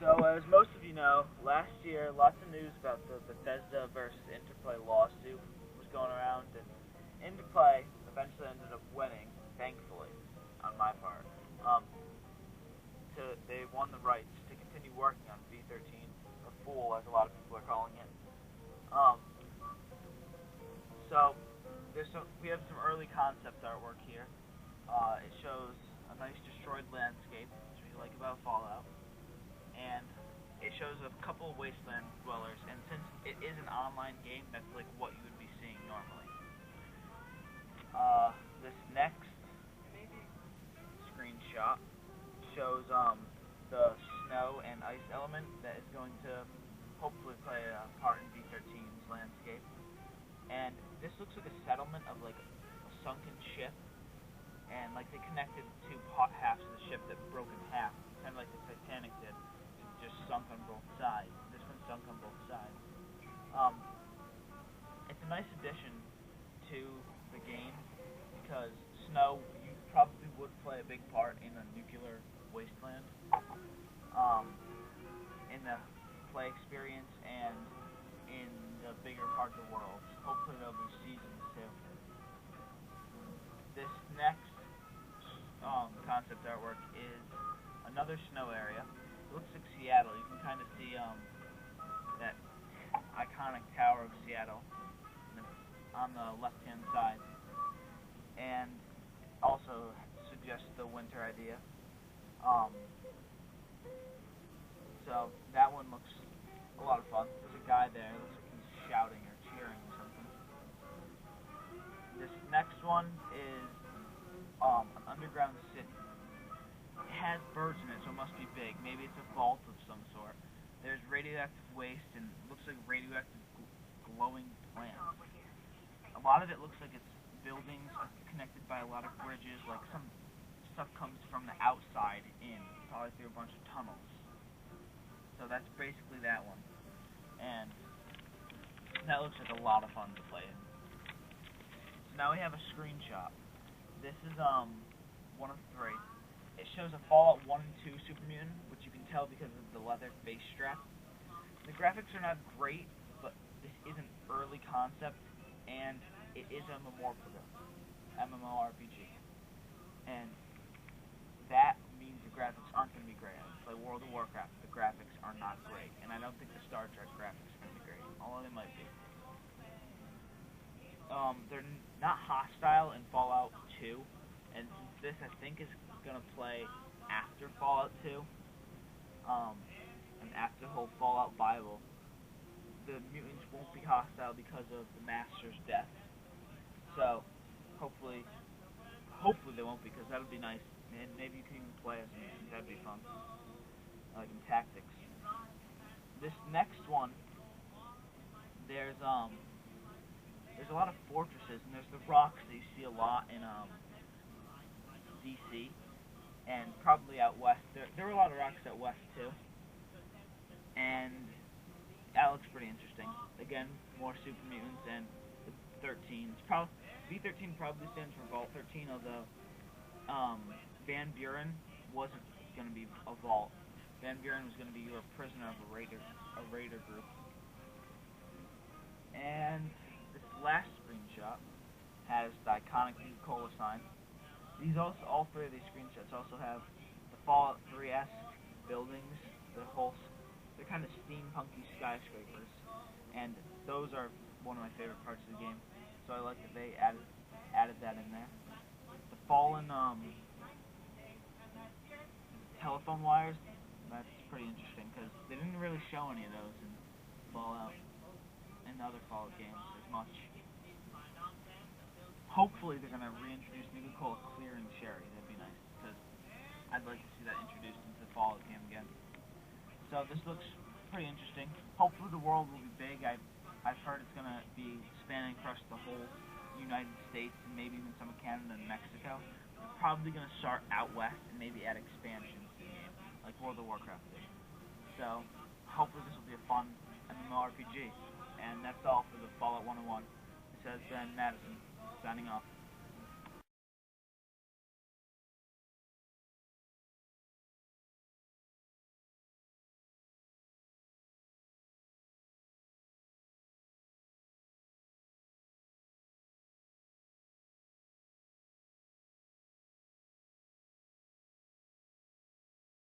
So, as most of you know, last year lots of news about the Bethesda versus Interplay lawsuit was going around, and Interplay eventually ended up winning, thankfully, on my part. They won the rights to continue working on V13, or Fool, as a lot of people are calling it. So, we have some early concept artwork here. It shows a nice destroyed landscape, which we like about Fallout. And it shows a couple of wasteland dwellers, and since it is an online game, that's like what you would be seeing normally. This next screenshot shows the snow and ice element that is going to hopefully play a part in V13's landscape. And this looks like a settlement of like a sunken ship, and like they connected two halves of the ship that broke in half, kind of like the Titanic did. Just sunk on both sides. This one sunk on both sides. It's a nice addition to the game because snow, you probably would play a big part in a nuclear wasteland, in the play experience and in the bigger part of the world. Hopefully there'll be seasons too. This next concept artwork is another snow area. It looks like Seattle. You can kind of see that iconic Tower of Seattle on the left-hand side, and also suggests the winter idea. So that one looks a lot of fun. There's a guy there. It looks like he's shouting or cheering or something. This next one is an underground city. It has birds in it, so it must be big. Maybe it's a vault of some sort. There's radioactive waste, and it looks like radioactive glowing plants. A lot of it looks like it's buildings connected by a lot of bridges, like some stuff comes from the outside in, probably through a bunch of tunnels. So that's basically that one. And that looks like a lot of fun to play in. So now we have a screenshot. This is one of three. It shows a Fallout 1 and 2 Super Mutant, which you can tell because of the leather face strap. The graphics are not great, but this is an early concept, and it is a MMORPG. And that means the graphics aren't going to be great. It's like World of Warcraft, the graphics are not great, and I don't think the Star Trek graphics are going to be great, although they might be. They're not hostile in Fallout 2, and since this, I think, is going to play after Fallout 2, and after the whole Fallout Bible, the mutants won't be hostile because of the Master's death. So, hopefully they won't, because that would be nice, and maybe you can even play as a mutant. That'd be fun, like in Tactics. This next one, there's a lot of fortresses, and there's the rocks that you see a lot in DC, and probably out west. There were a lot of rocks out west too, and that looks pretty interesting. Again, more super mutants and the 13. V13 probably stands for Vault 13, although Van Buren wasn't going to be a Vault. Van Buren was going to be your prisoner of a raider group. And this last screenshot has the iconic Nuka-Cola sign. All three of these screenshots also have the Fallout 3-esque buildings. They're kind of steampunky skyscrapers, and those are one of my favorite parts of the game. So I like that they added that in there. The fallen telephone wires, that's pretty interesting because they didn't really show any of those in Fallout and other Fallout games as much. Hopefully they're going to reintroduce Nuka-Cola Clear and Sherry. That'd be nice, because I'd like to see that introduced into the Fallout game again. So this looks pretty interesting. Hopefully the world will be big. I've heard it's going to be spanning across the whole United States, and maybe even some of Canada and Mexico. They're probably going to start out west and maybe add expansions to the game, like World of Warcraft did. So hopefully this will be a fun MMORPG. And that's all for the Fallout 101. This has been Madison, signing off.